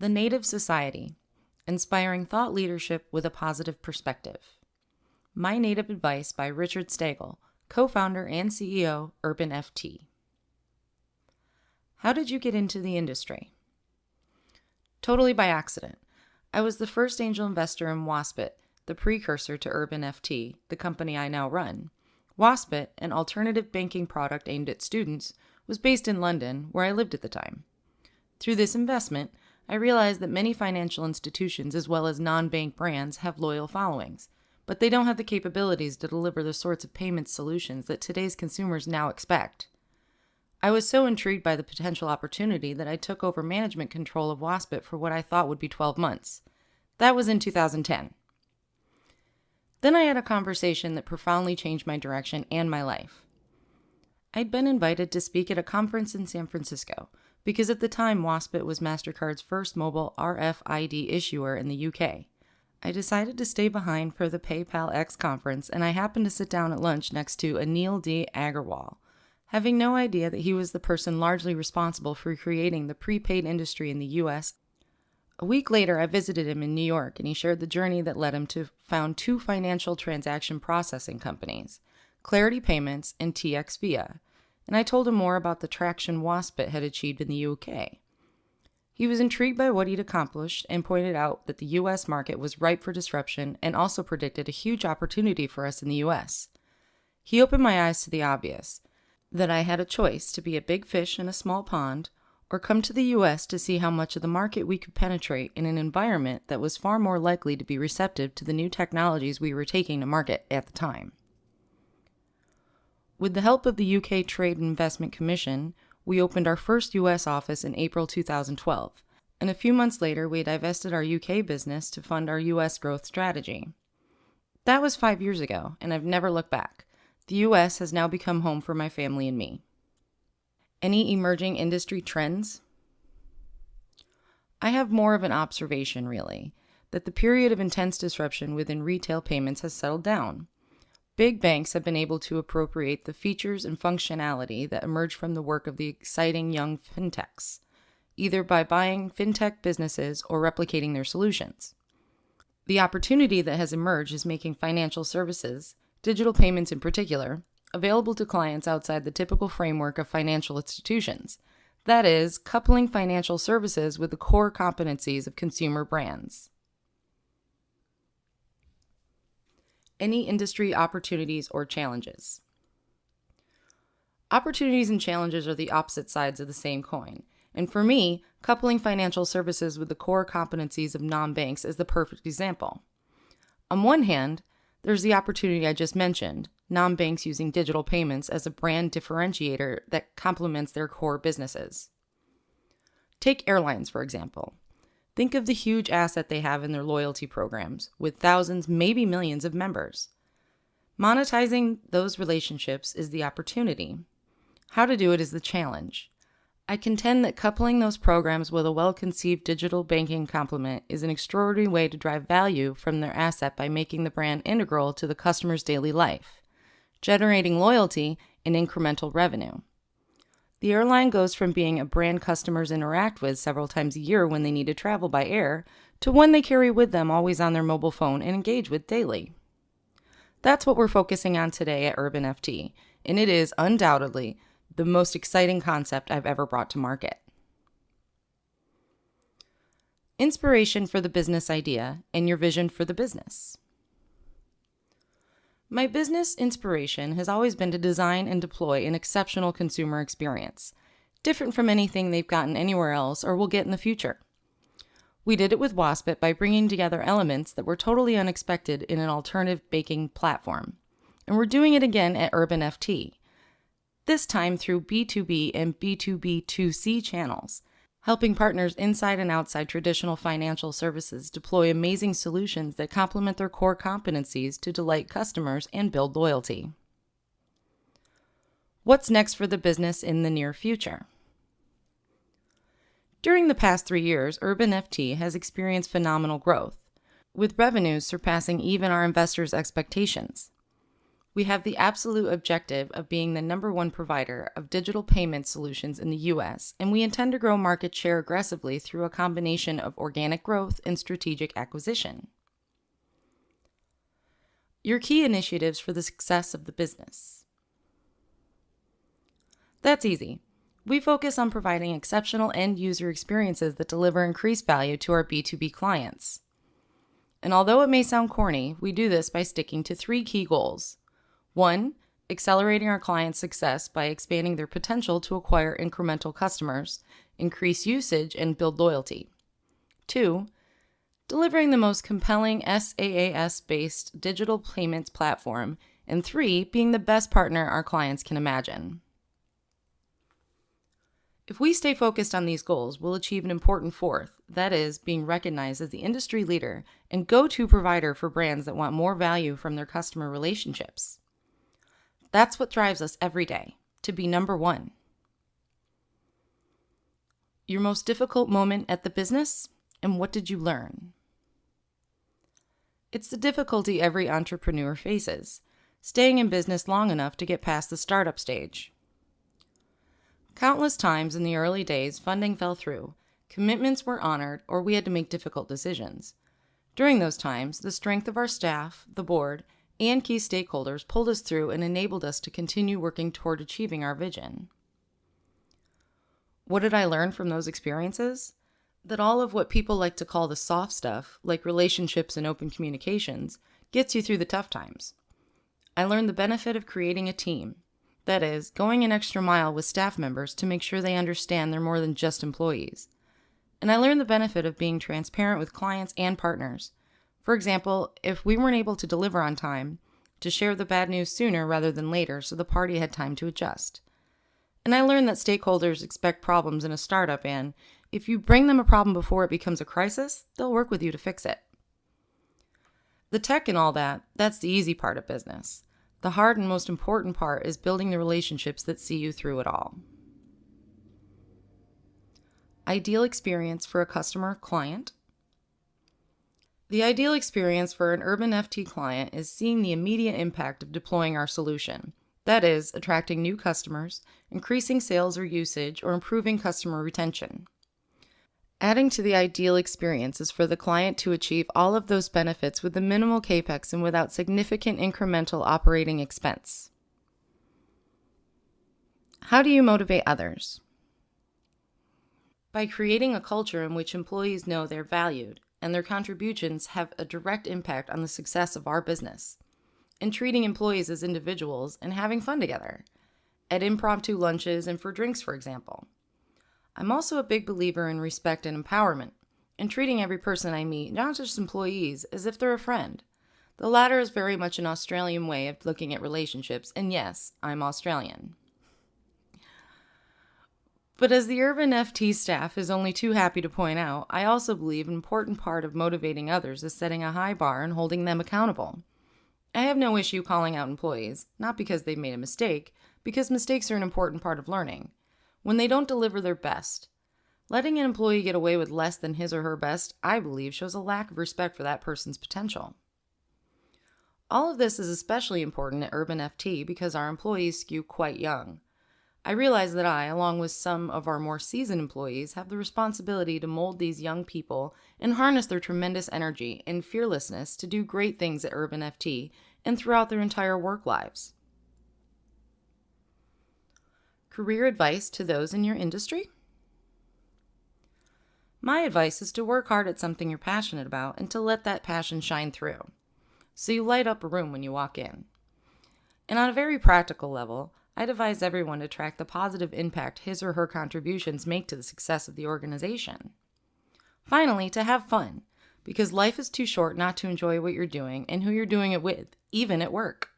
The Native Society, Inspiring Thought Leadership with a Positive Perspective. My Native Advice by Richard Steggall, co-founder and CEO, Urban FT. How did you get into the industry? Totally by accident. I was the first angel investor in Waspit, the precursor to Urban FT, the company I now run. Waspit, an alternative banking product aimed at students, was based in London, where I lived at the time. Through this investment, I realized that many financial institutions as well as non-bank brands have loyal followings, but they don't have the capabilities to deliver the sorts of payment solutions that today's consumers now expect. I was so intrigued by the potential opportunity that I took over management control of Waspit for what I thought would be 12 months. That was in 2010. Then I had a conversation that profoundly changed my direction and my life. I'd been invited to speak at a conference in San Francisco because at the time Waspit was MasterCard's first mobile RFID issuer in the UK. I decided to stay behind for the PayPal X conference, and I happened to sit down at lunch next to Anil D. Agarwal, having no idea that he was the person largely responsible for creating the prepaid industry in the US. A week later, I visited him in New York, and he shared the journey that led him to found two financial transaction processing companies, Clarity Payments and TXVia, and I told him more about the traction Waspit had achieved in the UK. He was intrigued by what he'd accomplished and pointed out that the US market was ripe for disruption and also predicted a huge opportunity for us in the US. He opened my eyes to the obvious, that I had a choice to be a big fish in a small pond or come to the US to see how much of the market we could penetrate in an environment that was far more likely to be receptive to the new technologies we were taking to market at the time. With the help of the UK Trade and Investment Commission, we opened our first US office in April 2012, and a few months later we divested our UK business to fund our US growth strategy. That was 5 years ago, and I've never looked back. The US has now become home for my family and me. Any emerging industry trends? I have more of an observation, really, that the period of intense disruption within retail payments has settled down. Big banks have been able to appropriate the features and functionality that emerge from the work of the exciting young fintechs, either by buying fintech businesses or replicating their solutions. The opportunity that has emerged is making financial services, digital payments in particular, available to clients outside the typical framework of financial institutions. That is, coupling financial services with the core competencies of consumer brands. Any industry opportunities or challenges? Opportunities and challenges are the opposite sides of the same coin. And for me, coupling financial services with the core competencies of non-banks is the perfect example. On one hand, there's the opportunity I just mentioned, non-banks using digital payments as a brand differentiator that complements their core businesses. Take airlines, for example. Think of the huge asset they have in their loyalty programs, with thousands, maybe millions of members. Monetizing those relationships is the opportunity. How to do it is the challenge. I contend that coupling those programs with a well-conceived digital banking complement is an extraordinary way to drive value from their asset by making the brand integral to the customer's daily life, generating loyalty and incremental revenue. The airline goes from being a brand customers interact with several times a year when they need to travel by air to one they carry with them always on their mobile phone and engage with daily. That's what we're focusing on today at Urban FT, and it is undoubtedly the most exciting concept I've ever brought to market. Inspiration for the business idea and your vision for the business. My business inspiration has always been to design and deploy an exceptional consumer experience, different from anything they've gotten anywhere else or will get in the future. We did it with Waspit by bringing together elements that were totally unexpected in an alternative banking platform. And we're doing it again at Urban FT, this time through B2B and B2B2C channels, helping partners inside and outside traditional financial services deploy amazing solutions that complement their core competencies to delight customers and build loyalty. What's next for the business in the near future? During the past 3 years, Urban FT has experienced phenomenal growth, with revenues surpassing even our investors' expectations. We have the absolute objective of being the number one provider of digital payment solutions in the US, and we intend to grow market share aggressively through a combination of organic growth and strategic acquisition. Your key initiatives for the success of the business. That's easy. We focus on providing exceptional end-user experiences that deliver increased value to our B2B clients. And although it may sound corny, we do this by sticking to 3 key goals. 1. Accelerating our clients' success by expanding their potential to acquire incremental customers, increase usage, and build loyalty. 2. Delivering the most compelling SaaS-based digital payments platform. And 3. Being the best partner our clients can imagine. If we stay focused on these goals, we'll achieve an important fourth, that is, being recognized as the industry leader and go-to provider for brands that want more value from their customer relationships. That's what drives us every day, to be number one. Your most difficult moment at the business, and what did you learn? It's the difficulty every entrepreneur faces, staying in business long enough to get past the startup stage. Countless times in the early days, funding fell through, commitments were honored, or we had to make difficult decisions. During those times, the strength of our staff, the board, and key stakeholders pulled us through and enabled us to continue working toward achieving our vision. What did I learn from those experiences? That all of what people like to call the soft stuff, like relationships and open communications, gets you through the tough times. I learned the benefit of creating a team. That is, going an extra mile with staff members to make sure they understand they're more than just employees. And I learned the benefit of being transparent with clients and partners. For example, if we weren't able to deliver on time, to share the bad news sooner rather than later so the party had time to adjust. And I learned that stakeholders expect problems in a startup, and if you bring them a problem before it becomes a crisis, they'll work with you to fix it. The tech and all that's the easy part of business. The hard and most important part is building the relationships that see you through it all. Ideal experience for a customer client. The ideal experience for an Urban FT client is seeing the immediate impact of deploying our solution. That is, attracting new customers, increasing sales or usage, or improving customer retention. Adding to the ideal experience is for the client to achieve all of those benefits with the minimal capex and without significant incremental operating expense. How do you motivate others? By creating a culture in which employees know they're valued and their contributions have a direct impact on the success of our business, and treating employees as individuals and having fun together, at impromptu lunches and for drinks, for example. I'm also a big believer in respect and empowerment, and treating every person I meet, not just employees, as if they're a friend. The latter is very much an Australian way of looking at relationships, and yes, I'm Australian. But as the Urban FT staff is only too happy to point out, I also believe an important part of motivating others is setting a high bar and holding them accountable. I have no issue calling out employees, not because they've made a mistake, because mistakes are an important part of learning. When they don't deliver their best, letting an employee get away with less than his or her best, I believe, shows a lack of respect for that person's potential. All of this is especially important at Urban FT because our employees skew quite young. I realize that I, along with some of our more seasoned employees, have the responsibility to mold these young people and harness their tremendous energy and fearlessness to do great things at Urban FT and throughout their entire work lives. Career advice to those in your industry? My advice is to work hard at something you're passionate about and to let that passion shine through, so you light up a room when you walk in. And on a very practical level, I'd advise everyone to track the positive impact his or her contributions make to the success of the organization. Finally, to have fun, because life is too short not to enjoy what you're doing and who you're doing it with, even at work.